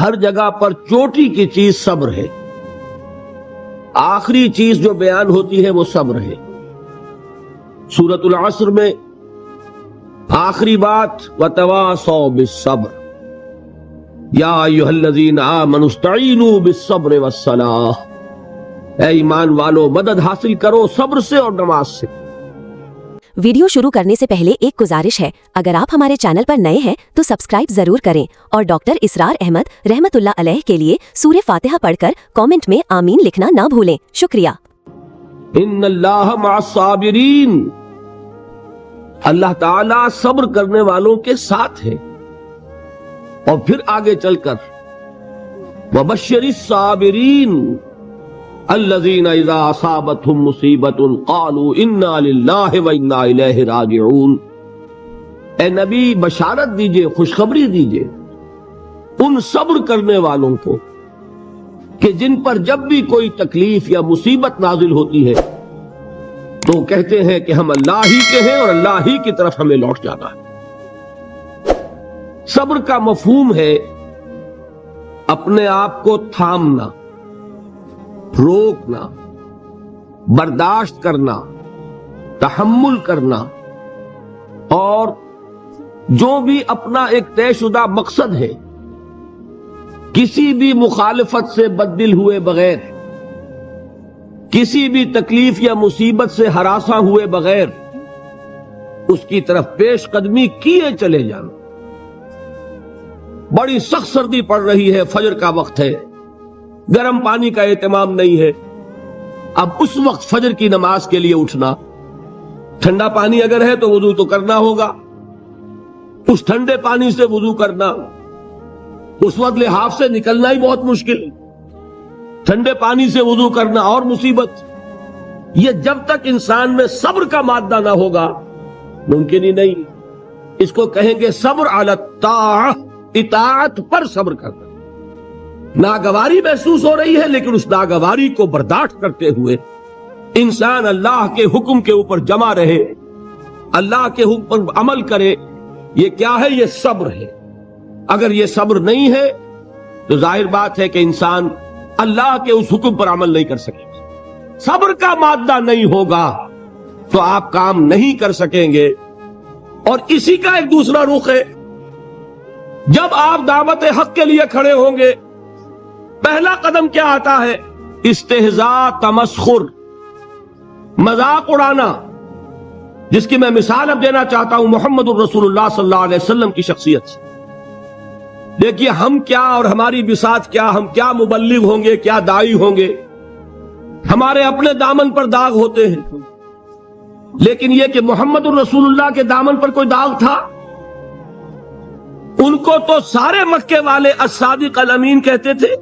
ہر جگہ پر چوٹی کی چیز صبر ہے، آخری چیز جو بیان ہوتی ہے وہ صبر ہے۔ سورۃ العصر میں آخری بات وَتَوَاصَوْا بِالصَّبْرِ یا ایھا الذین آمنوا استعینوا بالصبر والصلاۃ، اے ایمان والو مدد حاصل کرو صبر سے اور نماز سے۔ ویڈیو شروع کرنے سے پہلے ایک گزارش ہے، اگر آپ ہمارے چینل پر نئے ہیں تو سبسکرائب ضرور کریں اور ڈاکٹر اسرار احمد رحمت اللہ علیہ کے لیے سورہ فاتحہ پڑھ کر کامنٹ میں آمین لکھنا نہ بھولیں۔ شکریہ۔ ان اللہ مع الصابرین، اللہ تعالی صبر کرنے والوں کے ساتھ ہے۔ اور پھر آگے چل کر وبشر الصابرین الذین اذا اصابتهم مصیبۃ قالوا انا للہ وانا الیہ راجعون، اے نبی بشارت دیجئے، خوشخبری دیجئے ان صبر کرنے والوں کو کہ جن پر جب بھی کوئی تکلیف یا مصیبت نازل ہوتی ہے تو کہتے ہیں کہ ہم اللہ ہی کے ہیں اور اللہ ہی کی طرف ہمیں لوٹ جانا ہے۔ صبر کا مفہوم ہے اپنے آپ کو تھامنا، روکنا، برداشت کرنا، تحمل کرنا، اور جو بھی اپنا ایک طے شدہ مقصد ہے کسی بھی مخالفت سے بددل ہوئے بغیر، کسی بھی تکلیف یا مصیبت سے ہراساں ہوئے بغیر اس کی طرف پیش قدمی کیے چلے جانا۔ بڑی سخت سردی پڑ رہی ہے، فجر کا وقت ہے، گرم پانی کا اہتمام نہیں ہے، اب اس وقت فجر کی نماز کے لیے اٹھنا، ٹھنڈا پانی اگر ہے تو وضو تو کرنا ہوگا، اس ٹھنڈے پانی سے وضو کرنا، اس وقت لحاف سے نکلنا ہی بہت مشکل، ٹھنڈے پانی سے وضو کرنا اور مصیبت۔ یہ جب تک انسان میں صبر کا مادہ نہ ہوگا ممکن ہی نہیں۔ اس کو کہیں گے صبر علی الطاعہ، اطاعت پر صبر کرنا۔ ناگواری محسوس ہو رہی ہے لیکن اس ناگواری کو برداشت کرتے ہوئے انسان اللہ کے حکم کے اوپر جمع رہے، اللہ کے حکم پر عمل کرے۔ یہ کیا ہے؟ یہ صبر ہے۔ اگر یہ صبر نہیں ہے تو ظاہر بات ہے کہ انسان اللہ کے اس حکم پر عمل نہیں کر سکے گا۔ صبر کا مادہ نہیں ہوگا تو آپ کام نہیں کر سکیں گے۔ اور اسی کا ایک دوسرا رخ ہے، جب آپ دعوت حق کے لیے کھڑے ہوں گے پہلا قدم کیا آتا ہے؟ استہزاء، تمسخر، مذاق اڑانا، جس کی میں مثال اب دینا چاہتا ہوں محمد الرسول اللہ صلی اللہ علیہ وسلم کی شخصیت سے۔ دیکھیے ہم کیا اور ہماری بساط کیا، ہم کیا مبلغ ہوں گے، کیا داعی ہوں گے، ہمارے اپنے دامن پر داغ ہوتے ہیں، لیکن یہ کہ محمد الرسول اللہ کے دامن پر کوئی داغ تھا؟ ان کو تو سارے مکے والے الصادق الامین کہتے تھے،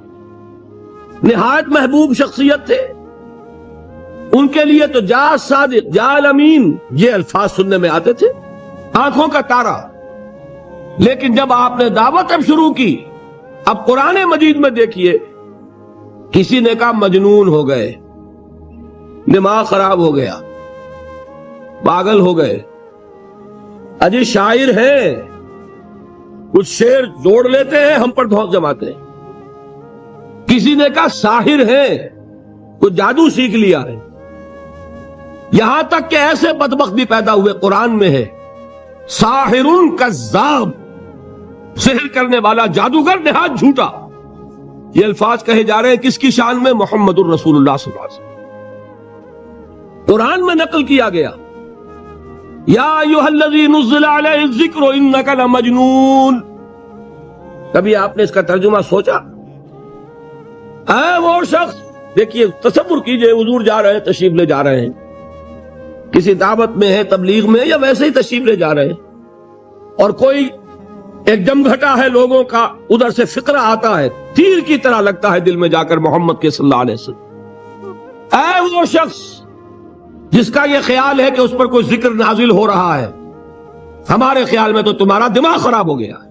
نہایت محبوب شخصیت تھے۔ ان کے لیے تو جا صادق، جا الامین، یہ الفاظ سننے میں آتے تھے، آنکھوں کا تارا۔ لیکن جب آپ نے دعوت اب شروع کی، اب قرآن مجید میں دیکھیے کسی نے کہا مجنون ہو گئے، دماغ خراب ہو گیا، پاگل ہو گئے، اجی شاعر ہیں، کچھ شعر جوڑ لیتے ہیں ہم پر دھوک جماتے ہیں۔ کسی نے کہا ساحر ہے، کچھ جادو سیکھ لیا ہے۔ یہاں تک کہ ایسے بدبخت بھی پیدا ہوئے، قرآن میں ہے ساحر کذاب، سحر کرنے والا جادوگر نہایت جھوٹا۔ یہ الفاظ کہے جا رہے ہیں کس کی شان میں؟ محمد الرسول اللہ صلی اللہ علیہ وسلم۔ قرآن میں نقل کیا گیا یا ایھا الذی نزل علیہ الذکر انک لمجنون۔ کبھی آپ نے اس کا ترجمہ سوچا؟ اے وہ شخص، دیکھیے تصور کیجئے حضور جا رہے ہیں، تشریف لے جا رہے ہیں، کسی دعوت میں ہے، تبلیغ میں، یا ویسے ہی تشریف لے جا رہے ہیں، اور کوئی ایک جمگھٹا ہے لوگوں کا، ادھر سے فقرہ آتا ہے، تیر کی طرح لگتا ہے دل میں جا کر محمد کے صلی اللہ علیہ وسلم۔ اے وہ شخص جس کا یہ خیال ہے کہ اس پر کوئی ذکر نازل ہو رہا ہے، ہمارے خیال میں تو تمہارا دماغ خراب ہو گیا ہے۔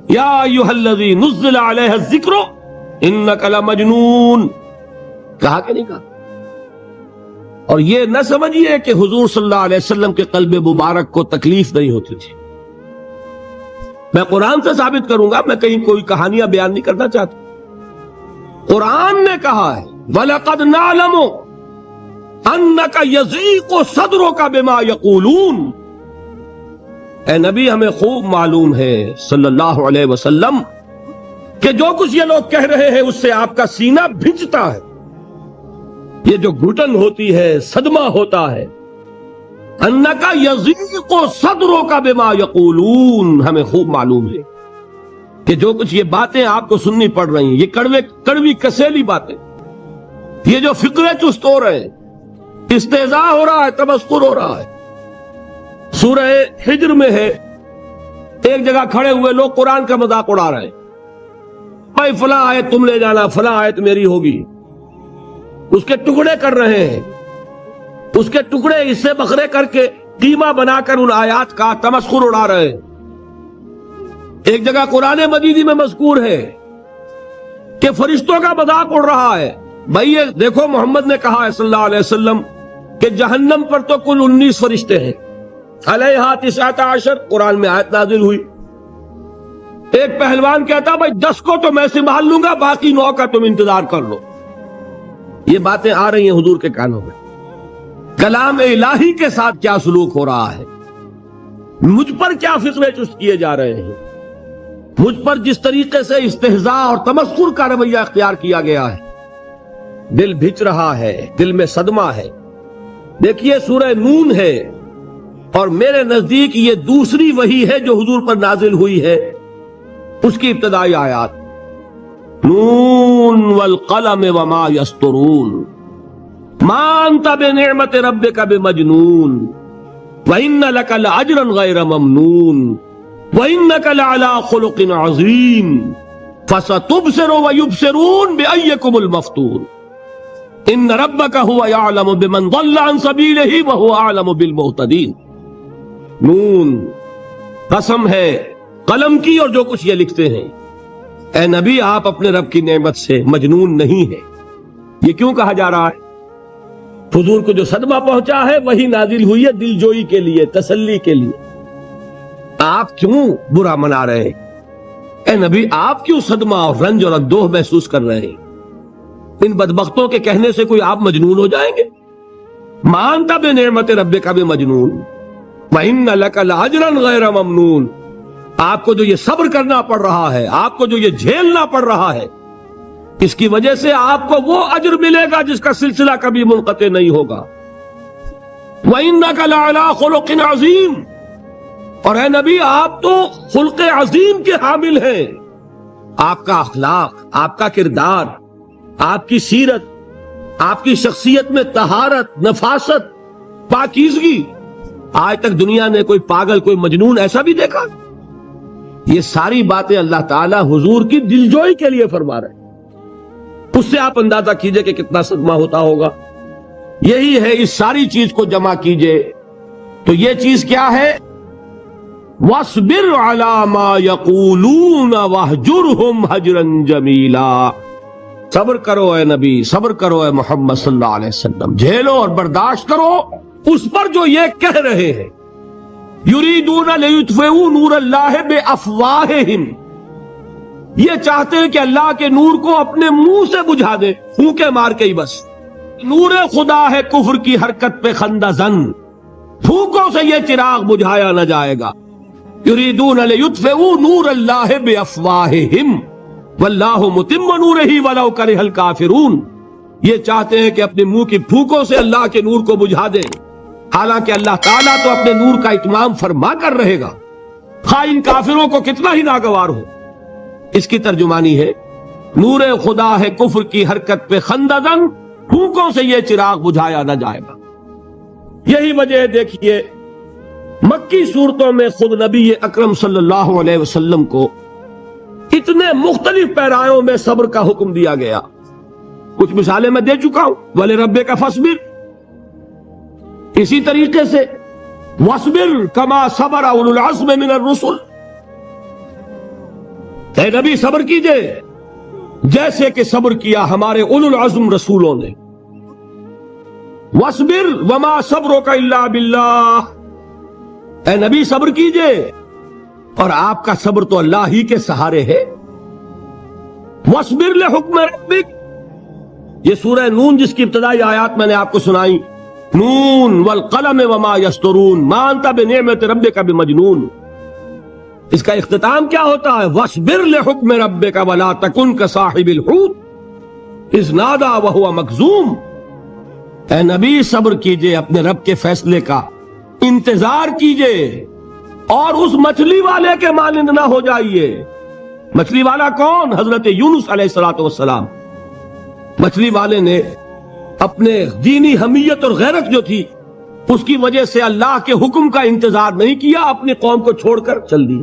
یا ایھا الذی نزل علیہ الذکر انک لمجنون، کہا کہ نہیں کہا؟ اور یہ نہ سمجھیے کہ حضور صلی اللہ علیہ وسلم کے قلب مبارک کو تکلیف نہیں ہوتی تھی، میں قرآن سے ثابت کروں گا، میں کہیں کوئی کہانیاں بیان نہیں کرنا چاہتا. قرآن نے کہا ہے وَلَقَدْ نَعْلَمُ أَنَّكَ يَضِيقُ صَدْرُكَ بِمَا يَقُولُونَ. اے نبی ہمیں خوب معلوم ہے صلی اللہ علیہ وسلم کہ جو کچھ یہ لوگ کہہ رہے ہیں اس سے آپ کا سینہ بھنجتا ہے، یہ جو گھٹن ہوتی ہے، صدمہ ہوتا ہے. انکا یضیق صدرک بما یقولون، ہمیں خوب معلوم ہے کہ جو کچھ یہ باتیں آپ کو سننی پڑ رہی ہیں، یہ کڑوی کسیلی باتیں، یہ جو فقرے چست ہو رہے ہیں، استہزاء ہو رہا ہے، تمسخر ہو رہا ہے. سورہ ہجر میں ہے، ایک جگہ کھڑے ہوئے لوگ قرآن کا مذاق اڑا رہے ہیں. بھائی فلاں آیت تم لے جانا، فلاں آیت میری ہوگی. اس کے ٹکڑے کر رہے ہیں، اس کے ٹکڑے حصے بکھرے کر کے قیمہ بنا کر ان آیات کا تمسخر اڑا رہے ہیں. ایک جگہ قرآن مجیدی میں مذکور ہے کہ فرشتوں کا مذاق اڑ رہا ہے. بھائی یہ دیکھو محمد نے کہا ہے صلی اللہ علیہ وسلم کہ جہنم پر تو کل 19 فرشتے ہیں، علیہا 19 قرآن میں آیت نازل ہوئی. ایک پہلوان کہتا بھائی 10 کو تو میں سنبھال لوں گا، باقی 9 کا تم انتظار کر لو. یہ باتیں آ رہی ہیں حضور کے کانوں میں. کلام الہی کے ساتھ کیا سلوک ہو رہا ہے، مجھ پر کیا فقرے چست کیے جا رہے ہیں، مجھ پر جس طریقے سے استہزاء اور تمسخر کا رویہ اختیار کیا گیا ہے. دل بھچ رہا ہے، دل میں صدمہ ہے. دیکھیے سورہ نون ہے، اور میرے نزدیک یہ دوسری وحی ہے جو حضور پر نازل ہوئی ہے. اس کی ابتدائی آیات نون والقلم وما یسطرون ما انت بنعمت ربک بمجنون وان لک لاجرا غیر ممنون وانک لعلی خلق عظیم فستبصر ویبصرون بأیکم المفتون ان ربک هو یعلم بمن ضل عن سبیلہ وهو اعلم بالمہتدین. نون قسم ہے قلم کی اور جو کچھ یہ لکھتے ہیں. اے نبی آپ اپنے رب کی نعمت سے مجنون نہیں ہے. یہ کیوں کہا جا رہا ہے؟ حضور کو جو صدمہ پہنچا ہے وہی نازل ہوئی ہے دل جوئی کے لیے، تسلی کے لیے. آپ کیوں برا منا رہے ہیں؟ اے نبی آپ کیوں صدمہ اور رنج اور اندوہ محسوس کر رہے ہیں؟ ان بدبختوں کے کہنے سے کوئی آپ مجنون ہو جائیں گے؟ ما انت بنعمت ربک بمجنون وَإِنَّ لَكَ لَأَجْرًا غَيْرَ مَمْنُونَ. آپ کو جو یہ صبر کرنا پڑ رہا ہے، آپ کو جو یہ جھیلنا پڑ رہا ہے، اس کی وجہ سے آپ کو وہ اجر ملے گا جس کا سلسلہ کبھی منقطع نہیں ہوگا. وَإِنَّكَ لَعَلَىٰ خُلُقٍ عَظِيمٍ. اور اے نبی آپ تو خلق عظیم کے حامل ہیں. آپ کا اخلاق، آپ کا کردار، آپ کی سیرت، آپ کی شخصیت میں طہارت، نفاست، پاکیزگی، آج تک دنیا نے کوئی پاگل، کوئی مجنون ایسا بھی دیکھا؟ یہ ساری باتیں اللہ تعالیٰ حضور کی دلجوئی کے لیے فرما رہے ہیں. اس سے آپ اندازہ کیجئے کہ کتنا صدمہ ہوتا ہوگا. یہی ہے، اس ساری چیز کو جمع کیجئے تو یہ چیز کیا ہے؟ وَاصْبِرْ عَلَىٰ مَا يَقُولُونَ وَاهْجُرْهُمْ هَجْرًا جَمِيلًا. صبر کرو اے نبی، صبر کرو اے محمد صلی اللہ علیہ وسلم، جھیلو اور برداشت کرو اس پر جو یہ کہہ رہے ہیں. یریدون لیطفئوا نور اللہ بافواہہم، یہ چاہتے ہیں کہ اللہ کے نور کو اپنے منہ سے بجھا دے، پھونکے مار کے ہی بس. نور خدا ہے کفر کی حرکت پہ خندہ زن، پھونکوں سے یہ چراغ بجھایا نہ جائے گا. یریدون لیطفئوا نور اللہ بافواہہم واللہ متم نورہ ولو کرہ الکافرون. یہ چاہتے ہیں کہ اپنے منہ کی پھونکوں سے اللہ کے نور کو بجھا دیں، حالانکہ اللہ تعالیٰ تو اپنے نور کا اتمام فرما کر رہے گا، خواہ ان کافروں کو کتنا ہی ناگوار ہو. اس کی ترجمانی ہے نور خدا ہے کفر کی حرکت پہ خندہ زن، پھونکوں سے یہ چراغ بجھایا نہ جائے گا. یہی وجہ ہے دیکھیے مکی صورتوں میں خود نبی اکرم صلی اللہ علیہ وسلم کو اتنے مختلف پیرایوں میں صبر کا حکم دیا گیا. کچھ مثالیں میں دے چکا ہوں. وَلِرَبِّكَ فَاصْبِرْ، اسی طریقے سے وَاصْبِرْ كَمَا صَبَرَ أُولُو الْعَزْمِ مِنَ الرُّسُلِ، اے نبی صبر کیجئے جیسے کہ صبر کیا ہمارے اولو العزم رسولوں نے. وَاصْبِرْ وَمَا صَبْرُكَ إِلَّا بِاللَّهِ، اے نبی صبر کیجئے اور آپ کا صبر تو اللہ ہی کے سہارے ہے. وَاصْبِرْ لِحُکْمِ رَبِّکَ، یہ سورہ نون جس کی ابتدائی آیات میں نے آپ کو سنائی، نون والقلم وما یسطرون ما انت بنعمت ربک بمجنون، اس کا اختتام کیا ہوتا ہے؟ وَاصْبِرْ لِحُکْمِ رَبِّکَ وَلَا تَکُنْ كَصَاحِبِ الْحُوتِ اذ نادى وهو مکظوم. اے نبی صبر کیجئے اپنے رب کے فیصلے کا، انتظار کیجئے اور اس مچھلی والے کے مانند نہ ہو جائیے. مچھلی والا کون؟ حضرت یونس علیہ الصلوۃ والسلام. مچھلی والے نے اپنے دینی حمیت اور غیرت جو تھی اس کی وجہ سے اللہ کے حکم کا انتظار نہیں کیا، اپنی قوم کو چھوڑ کر چل دی.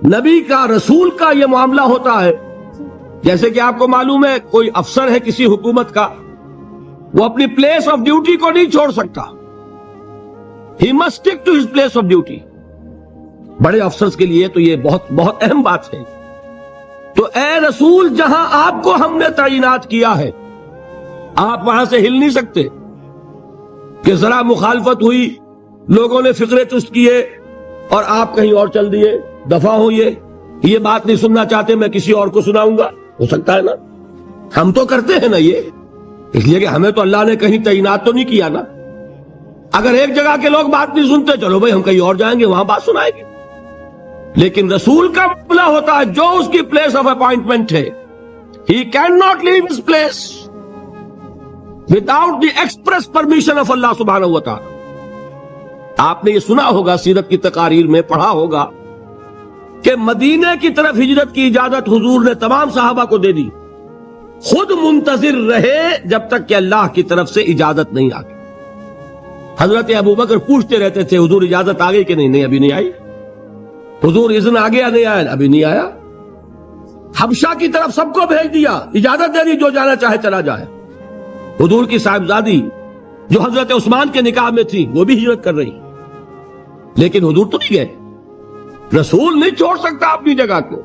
نبی کا، رسول کا یہ معاملہ ہوتا ہے. جیسے کہ آپ کو معلوم ہے کوئی افسر ہے کسی حکومت کا، وہ اپنی پلیس آف ڈیوٹی کو نہیں چھوڑ سکتا. He must stick to his place of duty. بڑے افسرز کے لیے تو یہ بہت بہت اہم بات ہے. تو اے رسول، جہاں آپ کو ہم نے تعینات کیا ہے آپ وہاں سے ہل نہیں سکتے کہ ذرا مخالفت ہوئی، لوگوں نے فکرے چست کیے اور آپ کہیں اور چل دیے. دفعہ ہوئیے، یہ بات نہیں سننا چاہتے، میں کسی اور کو سناؤں گا. ہو سکتا ہے نا؟ ہم تو کرتے ہیں نا یہ، اس لیے کہ ہمیں تو اللہ نے کہیں تعینات تو نہیں کیا نا. اگر ایک جگہ کے لوگ بات نہیں سنتے، چلو بھائی ہم کہیں اور جائیں گے، وہاں بات سنائیں گے. لیکن رسول کا معاملہ ہوتا ہے جو اس کی پلیس آف اپوائنٹمنٹ ہے، he cannot leave his place without the express permission of Allah سبحانہ و تعالی. آپ نے یہ سنا ہوگا، سیرت کی تقاریر میں پڑھا ہوگا کہ مدینے کی طرف ہجرت کی اجازت حضور نے تمام صحابہ کو دے دی، خود منتظر رہے جب تک کہ اللہ کی طرف سے اجازت نہیں آ گئی. حضرت ابوبکر پوچھتے رہتے تھے حضور اجازت آ گئی کہ نہیں؟ نہیں ابھی نہیں آئی. حضور اذن آ گیا؟ نہیں آیا. ابھی نہیں آیا. حبشہ کی طرف سب کو بھیج دیا، اجازت دے دی جو جانا چاہے چلا جائے. حضور کی صاحبزادی جو حضرت عثمان کے نکاح میں تھی وہ بھی ہجرت کر رہی، لیکن حضور تو نہیں گئے. رسول نہیں چھوڑ سکتا اپنی جگہ کو.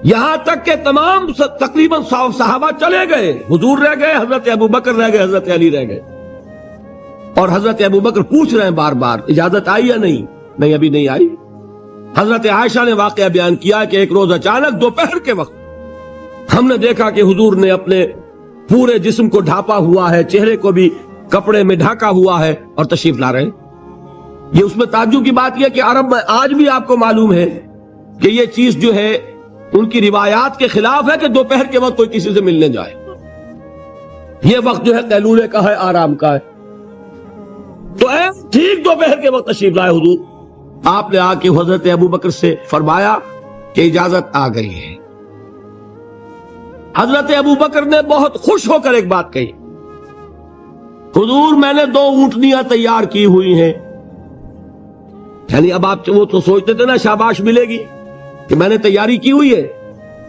یہاں تک کہ تمام تقریباً صحابہ چلے گئے، حضور رہ گئے، حضرت ابوبکر رہ گئے، حضرت علی رہ گئے. اور حضرت ابوبکر پوچھ رہے ہیں بار بار اجازت آئی یا نہیں؟ نہیں ابھی نہیں آئی. حضرت عائشہ نے واقعہ بیان کیا کہ ایک روز اچانک دوپہر کے وقت ہم نے دیکھا کہ حضور نے اپنے پورے جسم کو ڈھانپا ہوا ہے، چہرے کو بھی کپڑے میں ڈھانکا ہوا ہے اور تشریف لا رہے ہیں. یہ اس میں تعجب کی بات یہ کہ عرب میں آج بھی آپ کو معلوم ہے کہ یہ چیز جو ہے ان کی روایات کے خلاف ہے کہ دوپہر کے وقت کوئی کسی سے ملنے جائے. یہ وقت جو ہے قیلولے کا ہے، آرام کا ہے. تو ٹھیک دوپہر کے وقت تشریف لائے حضور. آپ نے آ کے حضرت ابوبکر سے فرمایا کہ اجازت آ گئی ہے. حضرت ابوبکر نے بہت خوش ہو کر ایک بات کہی، حضور میں نے 2 اونٹنیاں تیار کی ہوئی ہیں. یعنی اب آپ وہ تو سوچتے تھے نا شاباش ملے گی کہ میں نے تیاری کی ہوئی ہے.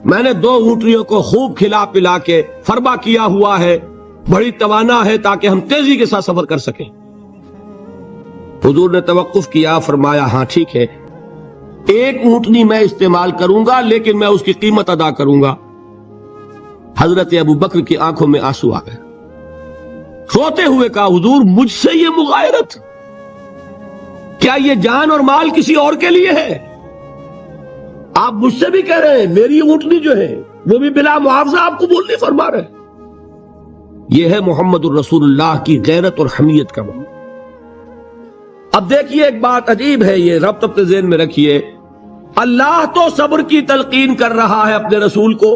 میں نے 2 اونٹنیوں کو خوب کھلا پلا کے فربا کیا ہوا ہے، بڑی توانا ہے تاکہ ہم تیزی کے ساتھ سفر کر سکیں. حضور نے توقف کیا، فرمایا ہاں ٹھیک ہے، 1 اونٹنی میں استعمال کروں گا لیکن میں اس کی قیمت ادا کروں گا. حضرت ابوبکر کی آنکھوں میں آنسو آ گئے. روتے ہوئے کہا حضور مجھ سے یہ مغایرت، کیا یہ جان اور مال کسی اور کے لیے ہے؟ آپ مجھ سے بھی کہہ رہے ہیں میری اونٹنی جو ہے وہ بھی بلا معاوضہ آپ قبول نہیں فرما رہے. یہ ہے محمد الرسول اللہ کی غیرت اور حمیت کا معاملہ. اب دیکھیے ایک بات عجیب ہے، یہ ربط اپنے ذہن میں رکھیے. اللہ تو صبر کی تلقین کر رہا ہے اپنے رسول کو،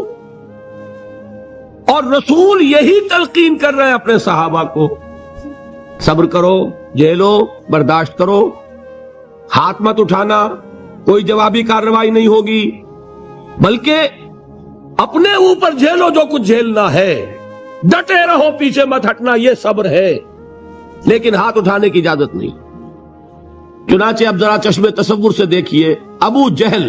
اور رسول یہی تلقین کر رہے ہیں اپنے صحابہ کو. صبر کرو، جھیلو، برداشت کرو، ہاتھ مت اٹھانا، کوئی جوابی کارروائی نہیں ہوگی، بلکہ اپنے اوپر جھیلو جو کچھ جھیلنا ہے، ڈٹے رہو، پیچھے مت ہٹنا، یہ صبر ہے. لیکن ہاتھ اٹھانے کی اجازت نہیں. چنانچہ اب ذرا چشم تصور سے دیکھیے، ابو جہل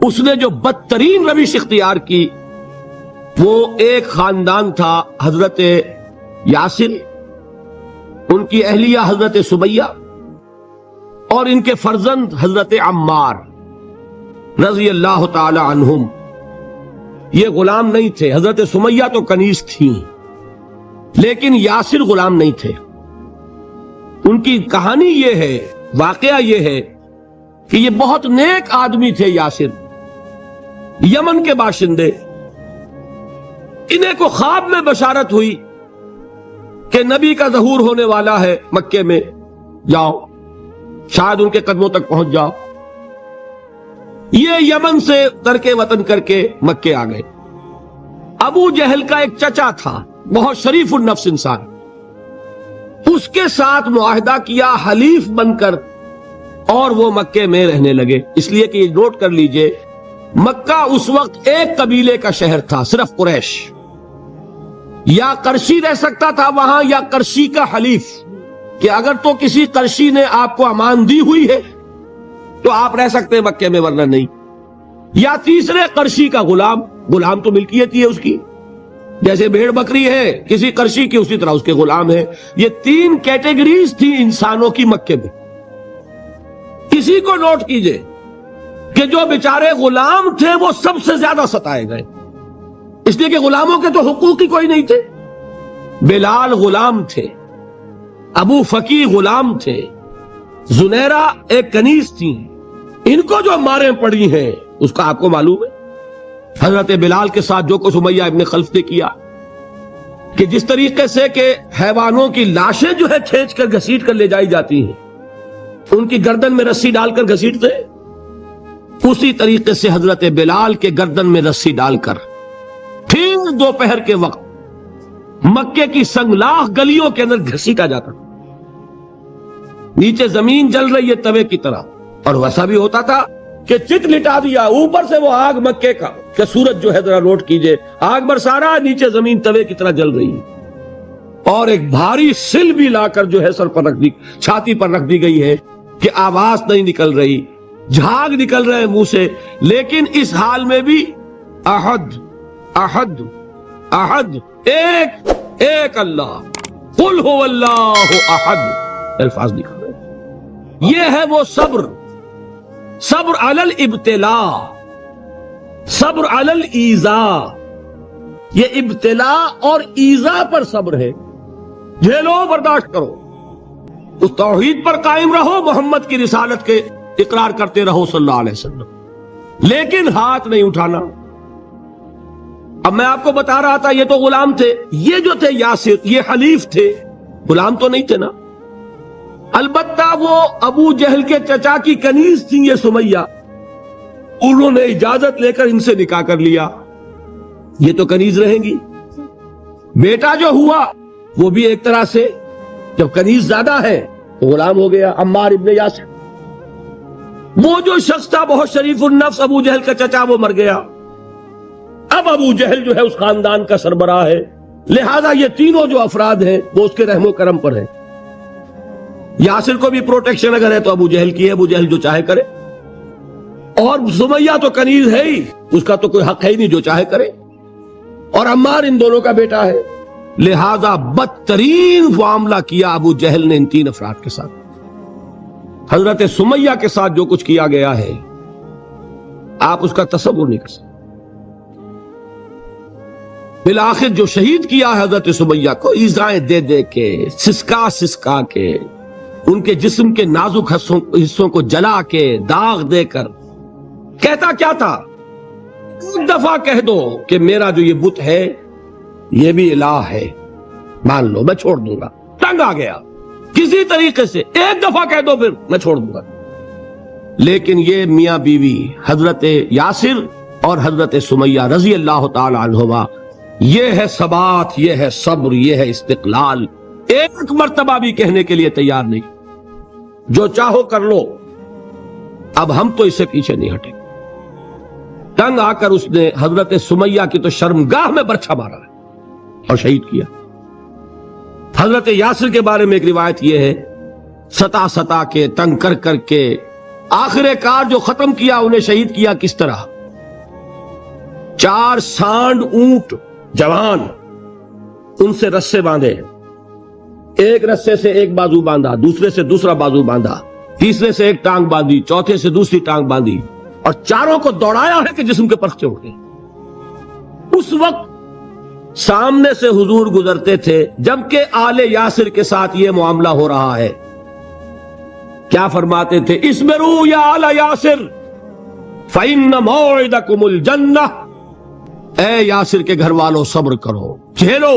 اس نے جو بدترین روش اختیار کی، وہ ایک خاندان تھا حضرت یاسر، ان کی اہلیہ حضرت سمیہ، اور ان کے فرزند حضرت عمار رضی اللہ تعالی عنہم. یہ غلام نہیں تھے. حضرت سمیہ تو کنیز تھیں لیکن یاسر غلام نہیں تھے. ان کی کہانی یہ ہے واقعہ یہ ہے کہ یہ بہت نیک آدمی تھے یاسر، یمن کے باشندے. انہیں کو خواب میں بشارت ہوئی کہ نبی کا ظہور ہونے والا ہے مکے میں، جاؤ شاید ان کے قدموں تک پہنچ جاؤ. یہ یمن سے ترک وطن کر کے مکے آ گئے. ابو جہل کا ایک چچا تھا، بہت شریف النفس انسان، اس کے ساتھ معاہدہ کیا حلیف بن کر، اور وہ مکے میں رہنے لگے. اس لیے کہ یہ نوٹ کر لیجئے، مکہ اس وقت ایک قبیلے کا شہر تھا، صرف قریش. یا قرشی رہ سکتا تھا وہاں، یا قرشی کا حلیف، کہ اگر تو کسی قرشی نے آپ کو امان دی ہوئی ہے تو آپ رہ سکتے ہیں مکے میں، ورنہ نہیں. یا تیسرے قرشی کا غلام، غلام تو ملکیت ہی ہے اس کی، جیسے بھیڑ بکری ہے کسی قرشی کی، اسی طرح اس کے غلام ہے. یہ 3 کیٹیگریز تھی انسانوں کی مکے میں. کسی کو نوٹ کیجئے کہ جو بیچارے غلام تھے وہ سب سے زیادہ ستائے گئے، اس لیے کہ غلاموں کے تو حقوق ہی کوئی نہیں تھے. بلال غلام تھے، ابو فقی غلام تھے، زنیرہ ایک کنیز تھی. ان کو جو ماریں پڑی ہیں اس کا آپ کو معلوم ہے. حضرت بلال کے ساتھ جو کچھ امیہ ابن خلف نے کیا، کہ جس طریقے سے کہ حیوانوں کی لاشیں جو ہے کھینچ کر گھسیٹ کر لے جائی جاتی ہیں، ان کی گردن میں رسی ڈال کر گھسیٹتے، اسی طریقے سے حضرت بلال کے گردن میں رسی ڈال کر پھر دوپہر کے وقت مکے کی سنگلاخ گلیوں کے اندر گھسیٹا جاتا. نیچے زمین جل رہی ہے توے کی طرح، اور ویسا بھی ہوتا تھا کہ چت لٹا دیا، اوپر سے وہ آگ مکے کا، کہ سورج جو ہے ذرا نوٹ کیجئے، آگ برسا رہا، نیچے زمین توے کی طرح جل رہی ہے. اور ایک بھاری سل بھی لا کر جو ہے سر پر رکھ دی، چھاتی پر رکھ دی گئی ہے کہ آواز نہیں نکل رہی، جھاگ نکل رہے منہ سے. لیکن اس حال میں بھی احد احد احد، ایک ایک اللہ، قل هو اللہ احد، الفاظ نکل رہے. یہ ہے وہ صبر، صبر علی الابتلاء، صبر علی الایذاء. یہ ابتلاء اور ایذاء پر صبر ہے. جھیلو، برداشت کرو، اس توحید پر قائم رہو، محمد کی رسالت کے اقرار کرتے رہو صلی اللہ علیہ وسلم، لیکن ہاتھ نہیں اٹھانا. اب میں آپ کو بتا رہا تھا یہ تو غلام تھے، یہ جو تھے یاسر یہ حلیف تھے، غلام تو نہیں تھے نا. البتہ وہ ابو جہل کے چچا کی کنیز تھی یہ سمیہ، انہوں نے اجازت لے کر ان سے نکاح کر لیا. یہ تو کنیز رہیں گی. بیٹا جو ہوا وہ بھی ایک طرح سے جب کنیز زیادہ ہے تو غلام ہو گیا، عمار ابن یاسر. وہ جو شخص تھا بہت شریف النفس ابو جہل کا چچا، وہ مر گیا. اب ابو جہل جو ہے اس خاندان کا سربراہ ہے، لہذا یہ تینوں جو افراد ہیں وہ اس کے رحم و کرم پر ہیں. یاسر کو بھی پروٹیکشن اگر ہے تو ابو جہل کی ہے، ابو جہل جو چاہے کرے. اور سمیہ تو کنیز ہے ہی، اس کا تو کوئی حق ہے ہی نہیں، جو چاہے کرے. اور عمار ان دونوں کا بیٹا ہے، لہذا بدترین معاملہ کیا ابو جہل نے ان 3 افراد کے ساتھ. حضرت سمیہ کے ساتھ جو کچھ کیا گیا ہے آپ اس کا تصور نہیں کر سکتے. بالآخر جو شہید کیا حضرت سمیہ کو ایذائیں دے دے کے، سسکا سسکا کے، ان کے جسم کے نازک حصوں کو جلا کے، داغ دے کر. کہتا کیا تھا؟ ایک دفعہ کہہ دو کہ میرا جو یہ بت ہے یہ بھی الہ ہے، مان لو میں چھوڑ دوں گا. تنگ آ گیا، کسی طریقے سے ایک دفعہ کہہ دو پھر میں چھوڑ دوں گا. لیکن یہ میاں بیوی حضرت یاسر اور حضرت سمیہ رضی اللہ تعالی عنہما، یہ ہے ثبات، یہ ہے صبر، یہ ہے استقلال. ایک مرتبہ بھی کہنے کے لیے تیار نہیں، جو چاہو کر لو، اب ہم تو اس سے پیچھے نہیں ہٹیں. تنگ آ کر اس نے حضرت سمیہ کی تو شرمگاہ میں برچھا مارا ہے اور شہید کیا. حضرت یاسر کے بارے میں ایک روایت یہ ہے، ستا ستا کے، تنگ کر کر کے، آخر کار جو ختم کیا، انہیں شہید کیا کس طرح؟ 4 سانڈ اونٹ جوان، ان سے رسے باندھے، ایک رسے سے ایک بازو باندھا، دوسرے سے دوسرا بازو باندھا، تیسرے سے ایک ٹانگ باندھی، چوتھے سے دوسری ٹانگ باندھی، اور چاروں کو دوڑایا ہے کہ جسم کے پرخچے اٹھ گئے. اس وقت سامنے سے حضور گزرتے تھے جبکہ آل یاسر کے ساتھ یہ معاملہ ہو رہا ہے. کیا فرماتے تھے؟ اسبروا یا آل یاسر فإن موعدکم الجنہ، اے یاسر کے گھر والوں صبر کرو، جھیلو،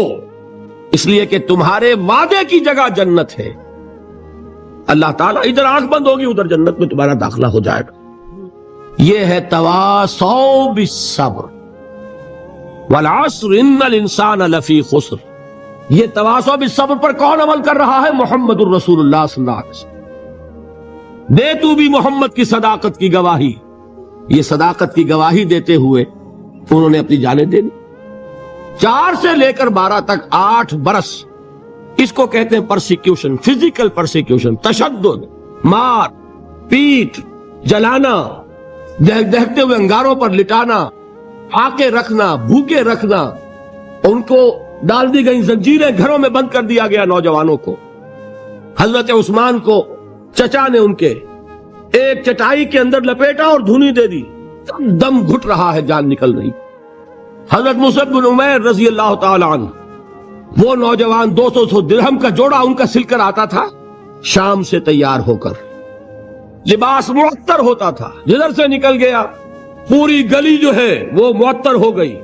اس لیے کہ تمہارے وعدے کی جگہ جنت ہے۔ اللہ تعالیٰ ادھر آنکھ بند ہوگی، ادھر جنت میں تمہارا داخلہ ہو جائے گا۔ یہ ہے تواصوا بالصبر، والعصر ان الانسان لفی خسر۔ یہ تواصوا بالصبر پر کون عمل کر رہا ہے؟ محمد الرسول اللہ صلی اللہ علیہ وسلم۔ دے تو بھی محمد کی صداقت کی گواہی۔ یہ صداقت کی گواہی دیتے ہوئے انہوں نے اپنی جانیں دے دی۔ 4 سے لے کر 12 تک 8 برس، اس کو کہتے ہیں پرسیکیوشن، فزیکل پرسیکیوشن، تشدد، مار پیٹ، جلانا، دہتے ہوئے انگاروں پر لٹانا، پھاکے رکھنا، بھوکے رکھنا، ان کو ڈال دی گئی زنجیریں، گھروں میں بند کر دیا گیا نوجوانوں کو۔ حضرت عثمان کو چچا نے ان کے ایک چٹائی کے اندر لپیٹا اور دھونی دے دی، دم گھٹ رہا ہے، جان نکل رہی۔ حضرت مصعب بن عمیر رضی اللہ تعالی عنہ، وہ نوجوان 200 درہم کا جوڑا ان کا سل کر آتا تھا شام سے تیار ہو کر، لباس معطر ہوتا تھا، جدھر سے نکل گیا پوری گلی جو ہے وہ معطر ہو گئی،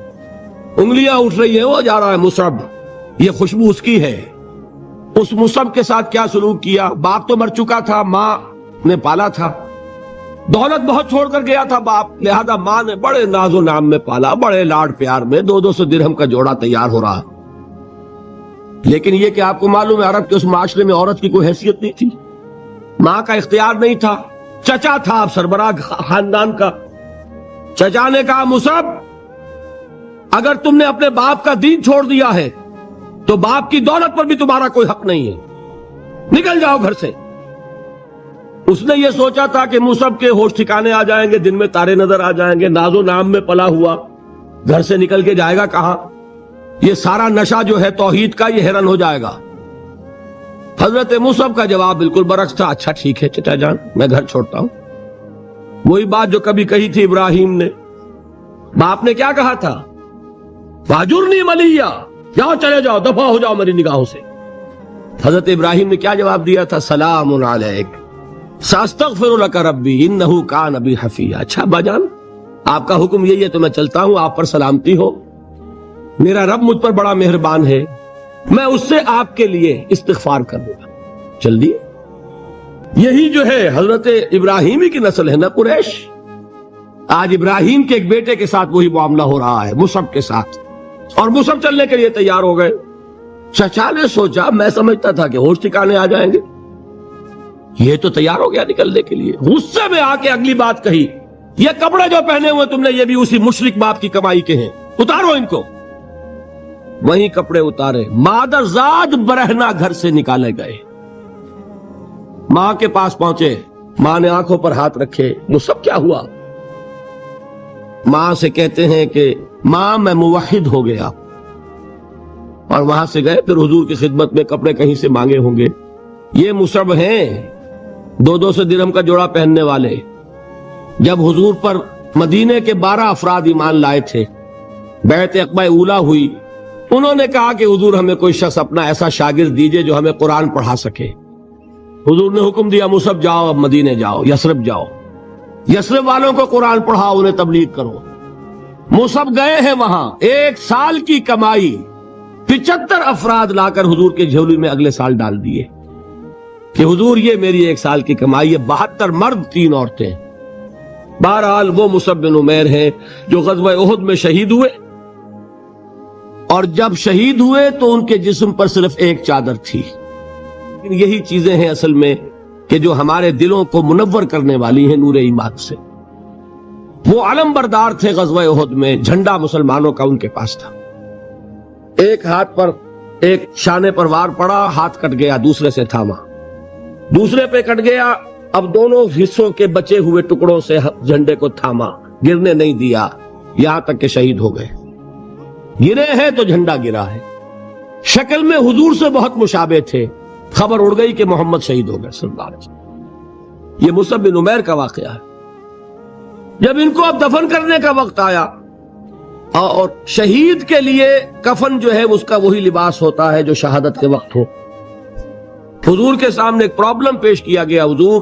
انگلیاں اٹھ رہی ہیں، وہ جا رہا ہے مصعب، یہ خوشبو اس کی ہے۔ اس مصعب کے ساتھ کیا سلوک کیا؟ باپ تو مر چکا تھا، ماں نے پالا تھا، دولت بہت چھوڑ کر گیا تھا باپ، لہذا ماں نے بڑے ناز و نام میں پالا، بڑے لاڈ پیار میں، 200 درہم کا جوڑا تیار ہو رہا۔ لیکن یہ کہ آپ کو معلوم ہے عرب کے اس معاشرے میں عورت کی کوئی حیثیت نہیں تھی، ماں کا اختیار نہیں تھا، چچا تھا آپ سربراہ خاندان کا۔ چچا نے کہا مصعب، اگر تم نے اپنے باپ کا دین چھوڑ دیا ہے تو باپ کی دولت پر بھی تمہارا کوئی حق نہیں ہے، نکل جاؤ گھر سے۔ اس نے یہ سوچا تھا کہ مصعب کے ہوش ٹھکانے آ جائیں گے، دن میں تارے نظر آ جائیں گے، ناز و نام میں پلا ہوا، گھر سے نکل کے جائے گا کہاں؟ یہ سارا نشہ جو ہے توحید کا یہ حیران ہو جائے گا۔ حضرت مصعب کا جواب بالکل برعکس تھا، اچھا ٹھیک ہے چچا جان، میں گھر چھوڑتا ہوں۔ وہی بات جو کبھی کہی تھی ابراہیم نے، باپ نے کیا کہا تھا؟ واجرنی ملیہ، جاؤ چلے جاؤ، دفع ہو جاؤ میری نگاہوں سے۔ حضرت ابراہیم نے کیا جواب دیا تھا؟ سلام علیک ساستغفر لک ربی انہ کان بی حفیہ۔ اچھا ابا جان، آپ کا حکم یہی ہے تو میں چلتا ہوں، آپ پر سلامتی ہو، میرا رب مجھ پر بڑا مہربان ہے، میں اس سے آپ کے لیے استغفار کر دوں گا، چل دیے۔ یہی جو ہے حضرت ابراہیمی کی نسل ہے نا قریش۔ آج ابراہیم کے ایک بیٹے کے ساتھ وہی معاملہ ہو رہا ہے، مصعب کے ساتھ، اور مصعب چلنے کے لیے تیار ہو گئے۔ چچا نے سوچا، میں سمجھتا تھا کہ ہوش ٹھکانے آ جائیں گے، یہ تو تیار ہو گیا نکلنے کے لیے۔ غصے میں آ کے اگلی بات کہی، یہ کپڑے جو پہنے ہوئے تم نے یہ بھی اسی مشرک باپ کی کمائی کے ہیں، اتارو ان کو۔ وہیں کپڑے اتارے، مادر زاد برہنہ گھر سے نکالے گئے۔ ماں کے پاس پہنچے، ماں نے آنکھوں پر ہاتھ رکھے، وہ سب کیا ہوا؟ ماں سے کہتے ہیں کہ ماں میں موحد ہو گیا، اور وہاں سے گئے پھر حضور کی خدمت میں، کپڑے کہیں سے مانگے ہوں گے۔ یہ مصعب ہیں 200 درہم کا جوڑا پہننے والے۔ جب حضور پر مدینے کے 12 افراد ایمان لائے تھے، بیعت عقبہ اولا ہوئی، انہوں نے کہا کہ حضور ہمیں کوئی شخص اپنا ایسا شاگرد دیجئے جو ہمیں قرآن پڑھا سکے۔ حضور نے حکم دیا مصعب جاؤ، اب مدینے جاؤ، یثرب جاؤ، یثرب والوں کو قرآن پڑھاؤ، انہیں تبلیغ کرو۔ مصعب گئے ہیں وہاں، 1 سال کی کمائی 75 افراد لا کر حضور کے جھولی میں اگلے سال ڈال دیے کہ حضور یہ میری 1 سال کی کمائی ہے، 72 مرد 3 عورتیں۔ بہرحال وہ مصعب بن عمیر ہیں جو غزوہ احد میں شہید ہوئے، اور جب شہید ہوئے تو ان کے جسم پر صرف ایک چادر تھی۔ یہی چیزیں ہیں اصل میں کہ جو ہمارے دلوں کو منور کرنے والی ہیں نور ایمان سے۔ وہ علم بردار تھے غزوہ احد میں، جھنڈا مسلمانوں کا ان کے پاس تھا۔ ایک ہاتھ پر ایک شانے پر وار پڑا، ہاتھ کٹ گیا، دوسرے سے تھاما، دوسرے پہ کٹ گیا، اب دونوں حصوں کے بچے ہوئے ٹکڑوں سے جھنڈے کو تھاما، گرنے نہیں دیا، یہاں تک کہ شہید ہو گئے۔ گرے ہیں تو جھنڈا گرا ہے۔ شکل میں حضور سے بہت مشابہ تھے، خبر اڑ گئی کہ محمد شہید ہو گئے صلی اللہ علیہ وسلم۔ یہ مصعب بن عمیر کا واقعہ ہے۔ جب ان کو اب دفن کرنے کا وقت آیا، اور شہید کے لیے کفن جو ہے اس کا وہی لباس ہوتا ہے جو شہادت کے وقت ہو، حضور کے سامنے ایک پرابلم پیش کیا گیا، حضور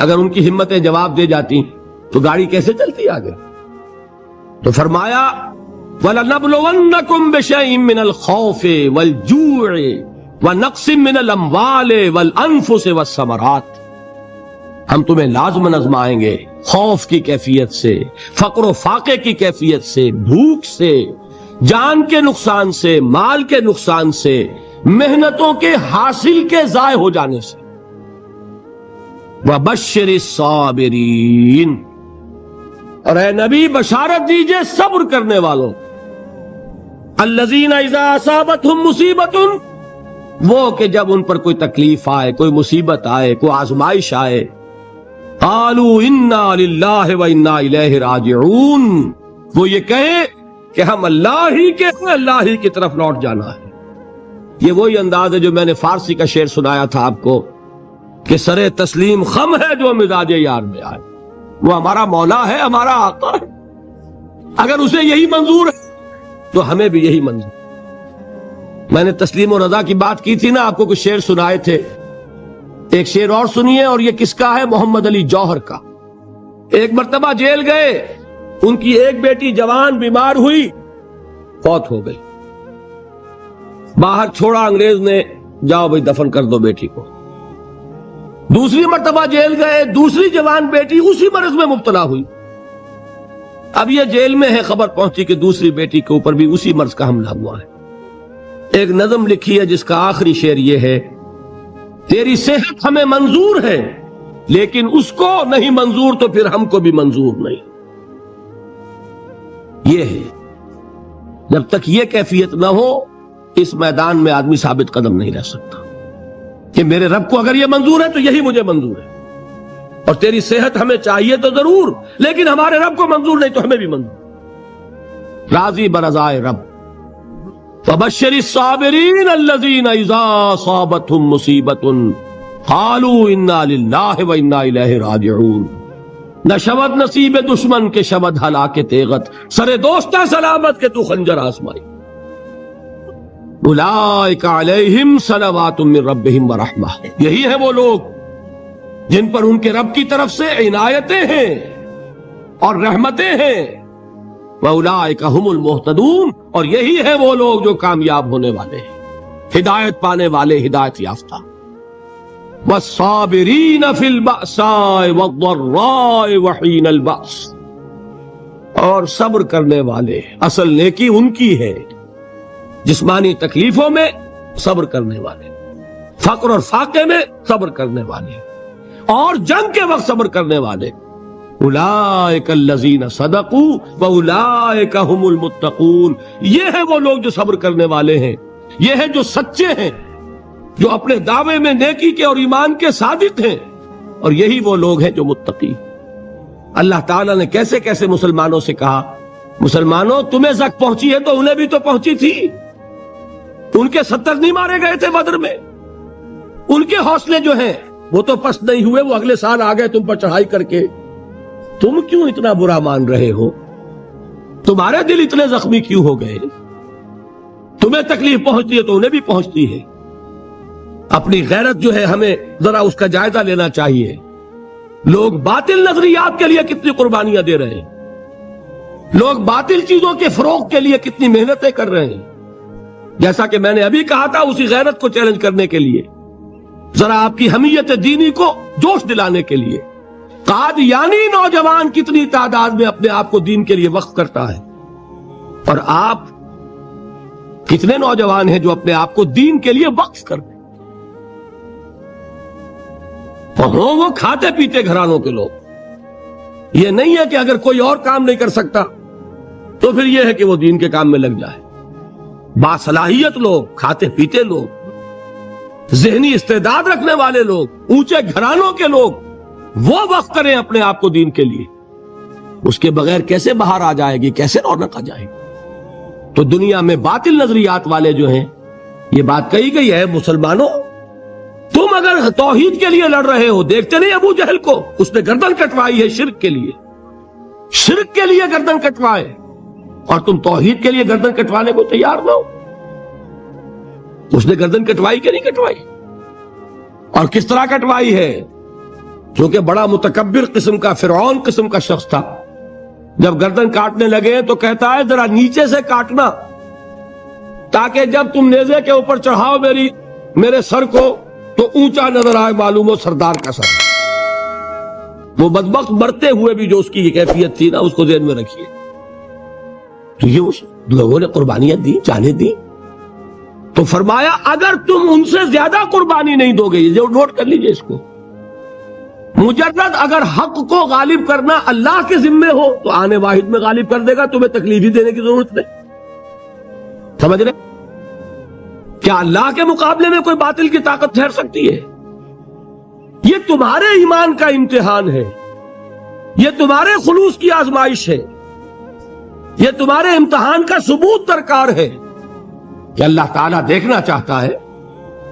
اگر ان کی ہمتیں جواب دے جاتی تو گاڑی کیسے چلتی آگے؟ تو فرمایا وَلَنَبْلُوَنَّكُمْ بِشَيْءٍ مِّنَ الْخَوْفِ وَالْجُوعِ وَنَقْصٍ مِّنَ الْأَمْوَالِ وَالْأَنفُسِ وَالثَّمَرَاتِ، ہم تمہیں لازماً آزمائیں گے خوف کی کیفیت سے، فقر و فاقے کی کیفیت سے، بھوک سے، جان کے نقصان سے، مال کے نقصان سے، محنتوں کے حاصل کے ضائع ہو جانے سے۔ وَبَشِّرِ الصَّابِرِينَ، اور اے نبی بشارت دیجئے صبر کرنے والوں، الذین اذا اصابتہم مصیبت، وہ کہ جب ان پر کوئی تکلیف آئے، کوئی مصیبت آئے، کوئی آزمائش آئے، قالوا انا للہ و انا الیہ راجعون، وہ یہ کہیں کہ ہم اللہ ہی کی طرف لوٹ جانا ہے۔ یہ وہی انداز ہے جو میں نے فارسی کا شعر سنایا تھا آپ کو کہ سرے تسلیم خم ہے جو مزاج یار میں آئے۔ وہ ہمارا مولا ہے، ہمارا آقا ہے، اگر اسے یہی منظور ہے تو ہمیں بھی یہی منظور۔ میں نے تسلیم و رضا کی بات کی تھی نا، آپ کو کچھ شعر سنائے تھے، ایک شعر اور سنیے، اور یہ کس کا ہے؟ محمد علی جوہر کا۔ ایک مرتبہ جیل گئے، ان کی ایک بیٹی جوان بیمار ہوئی، فوت ہو گئی، باہر چھوڑا انگریز نے، جاؤ بھائی دفن کر دو بیٹی کو۔ دوسری مرتبہ جیل گئے، دوسری جوان بیٹی اسی مرض میں مبتلا ہوئی، اب یہ جیل میں ہے، خبر پہنچی کہ دوسری بیٹی کے اوپر بھی اسی مرض کا حملہ ہوا ہے۔ ایک نظم لکھی ہے جس کا آخری شعر یہ ہے، تیری صحت ہمیں منظور ہے لیکن اس کو نہیں منظور تو پھر ہم کو بھی منظور نہیں۔ یہ ہے، جب تک یہ کیفیت نہ ہو اس میدان میں آدمی ثابت قدم نہیں رہ سکتا کہ میرے رب کو اگر یہ منظور ہے تو یہی مجھے منظور ہے، اور تیری صحت ہمیں چاہیے تو ضرور لیکن ہمارے رب کو منظور نہیں تو ہمیں بھی منظور۔ راضی برضائے رب۔ فبشر الصابرین الذین اذا اصابتهم مصیبت قالوا انا للہ و انا الیہ راجعون۔ نہ شود نصیب دشمن کے شود ہلاک تیغت، سر دوستہ سلامت کے تو خنجر آزمائی۔ اولئک علیہم صلوات من ربہم ورحمہ، یہی ہے وہ لوگ جن پر ان کے رب کی طرف سے عنایتیں ہیں اور رحمتیں ہیں۔ وَأُولَٰئِكَ هُمُ الْمُهْتَدُونَ، اور یہی ہے وہ لوگ جو کامیاب ہونے والے ہیں، ہدایت پانے والے، ہدایت یافتہ۔ وَالصَّابِرِينَ فِي الْبَأْسَاءِ وَالضَّرَّاءِ وَحِينَ الْبَأْسِ، اور صبر کرنے والے، اصل نیکی ان کی ہے، جسمانی تکلیفوں میں صبر کرنے والے، فقر اور فاقے میں صبر کرنے والے، اور جنگ کے وقت صبر کرنے والے۔ اولئک الذین صدقوا واولئک هم المتقون، یہ ہے وہ لوگ جو صبر کرنے والے ہیں، یہ ہے جو سچے ہیں، جو اپنے دعوے میں نیکی کے اور ایمان کے صادق ہیں، اور یہی وہ لوگ ہیں جو متقی۔ اللہ تعالیٰ نے کیسے کیسے مسلمانوں سے کہا، مسلمانوں تمہیں زک پہنچی ہے تو انہیں بھی تو پہنچی تھی، ان کے 70 نہیں مارے گئے تھے بدر میں، ان کے حوصلے جو ہیں وہ تو پست نہیں ہوئے، وہ اگلے سال آ گئے تم پر چڑھائی کر کے، تم کیوں اتنا برا مان رہے ہو؟ تمہارے دل اتنے زخمی کیوں ہو گئے؟ تمہیں تکلیف پہنچتی ہے تو انہیں بھی پہنچتی ہے۔ اپنی غیرت جو ہے ہمیں ذرا اس کا جائزہ لینا چاہیے۔ لوگ باطل نظریات کے لیے کتنی قربانیاں دے رہے ہیں، لوگ باطل چیزوں کے فروغ کے لیے کتنی محنتیں کر رہے ہیں۔ جیسا کہ میں نے ابھی کہا تھا، اسی غیرت کو چیلنج کرنے کے لیے، ذرا آپ کی حمیت دینی کو جوش دلانے کے لیے، قادیانی نوجوان کتنی تعداد میں اپنے آپ کو دین کے لیے وقف کرتا ہے، اور آپ کتنے نوجوان ہیں جو اپنے آپ کو دین کے لیے وقف کرتے ہیں، اور وہ کھاتے پیتے گھرانوں کے لوگ۔ یہ نہیں ہے کہ اگر کوئی اور کام نہیں کر سکتا تو پھر یہ ہے کہ وہ دین کے کام میں لگ جائے۔ باصلاحیت لوگ، کھاتے پیتے لوگ، ذہنی استعداد رکھنے والے لوگ، اونچے گھرانوں کے لوگ، وہ وقت کریں اپنے آپ کو دین کے لیے۔ اس کے بغیر کیسے باہر آ جائے گی، کیسے رونق آ جائے گی؟ تو دنیا میں باطل نظریات والے جو ہیں، یہ بات کہی گئی ہے، مسلمانوں تم اگر توحید کے لیے لڑ رہے ہو، دیکھتے نہیں ابو جہل کو، اس نے گردن کٹوائی ہے شرک کے لیے، شرک کے لیے گردن کٹوائے، اور تم توحید کے لیے گردن کٹوانے کو تیار نہ ہو۔ اس نے گردن کٹوائی کہ نہیں کٹوائی؟ اور کس طرح کٹوائی ہے؟ چونکہ بڑا متکبر قسم کا فرعون قسم کا شخص تھا، جب گردن کاٹنے لگے تو کہتا ہے ذرا نیچے سے کاٹنا تاکہ جب تم نیزے کے اوپر چڑھاؤ میرے سر کو تو اونچا نظر آئے، معلوم ہو سردار کا سر۔ وہ بدبخت مرتے ہوئے بھی جو اس کی یہ کیفیت تھی نا، اس کو ذہن میں رکھیے۔ تو یہ اس لوگوں نے قربانیاں دی، جانیں دی، تو فرمایا اگر تم ان سے زیادہ قربانی نہیں دو گے، یہ نوٹ کر لیجئے اس کو، مجرد اگر حق کو غالب کرنا اللہ کے ذمے ہو تو آنے واحد میں غالب کر دے گا، تمہیں تکلیف ہی دینے کی ضرورت نہیں۔ سمجھ رہے؟ کیا اللہ کے مقابلے میں کوئی باطل کی طاقت ٹھہر سکتی ہے؟ یہ تمہارے ایمان کا امتحان ہے، یہ تمہارے خلوص کی آزمائش ہے، یہ تمہارے امتحان کا ثبوت درکار ہے کہ اللہ تعالیٰ دیکھنا چاہتا ہے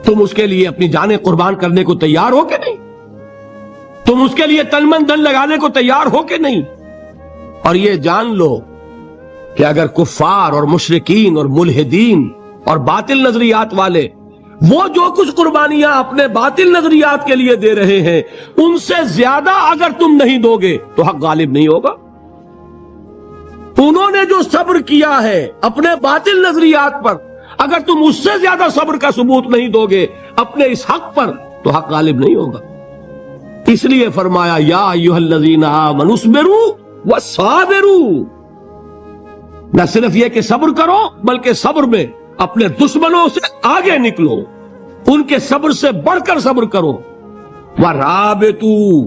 تم اس کے لیے اپنی جانیں قربان کرنے کو تیار ہو کہ نہیں، تم اس کے لیے تن من دھن لگانے کو تیار ہو کہ نہیں۔ اور یہ جان لو کہ اگر کفار اور مشرکین اور ملحدین اور باطل نظریات والے وہ جو کچھ قربانیاں اپنے باطل نظریات کے لیے دے رہے ہیں، ان سے زیادہ اگر تم نہیں دو گے تو حق غالب نہیں ہوگا۔ انہوں نے جو صبر کیا ہے اپنے باطل نظریات پر، اگر تم اس سے زیادہ صبر کا ثبوت نہیں دو گے اپنے اس حق پر تو حق غالب نہیں ہوگا۔ اس لیے فرمایا یا ایھا الذین آمنوا اصبروا وصابروا، نہ صرف یہ کہ صبر کرو بلکہ صبر میں اپنے دشمنوں سے آگے نکلو، ان کے صبر سے بڑھ کر صبر کرو۔ وَرَابِطُوا،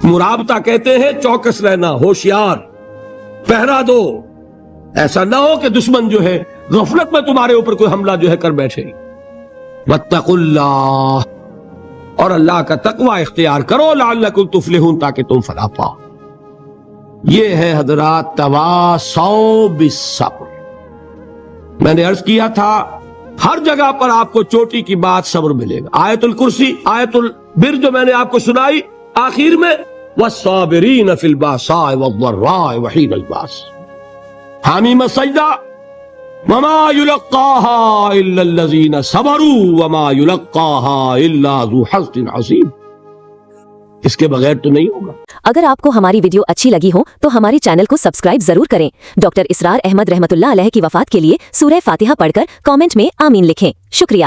مرابطہ کہتے ہیں چوکس رہنا، ہوشیار، پہرا دو، ایسا نہ ہو کہ دشمن جو ہے غفلت میں تمہارے اوپر کوئی حملہ جو ہے کر بیٹھے۔ وَاتَّقُوا اللَّهَ، اور اللہ کا تقوی اختیار کرو، لعلکم تفلحون، تاکہ تم فلاح پاؤ۔ یہ ہے حضرات تواصوا بالصبر۔ میں نے عرض کیا تھا ہر جگہ پر آپ کو چوٹی کی بات صبر ملے گا۔ آیت الکرسی، آیت البر جو میں نے آپ کو سنائی آخر میں، والصابرین فی الباساء والضراء وحین الباس، حامیم السجدہ، وما یلقاها الا الذین صبروا وما یلقاها الا ذو حظ عظیم۔ اس کے بغیر تو نہیں ہوگا۔ اگر آپ کو ہماری ویڈیو اچھی لگی ہو تو ہمارے چینل کو سبسکرائب ضرور کریں۔ ڈاکٹر اسرار احمد رحمت اللہ علیہ کی وفات کے لیے سورہ فاتحہ پڑھ کر کامنٹ میں آمین لکھیں۔ شکریہ۔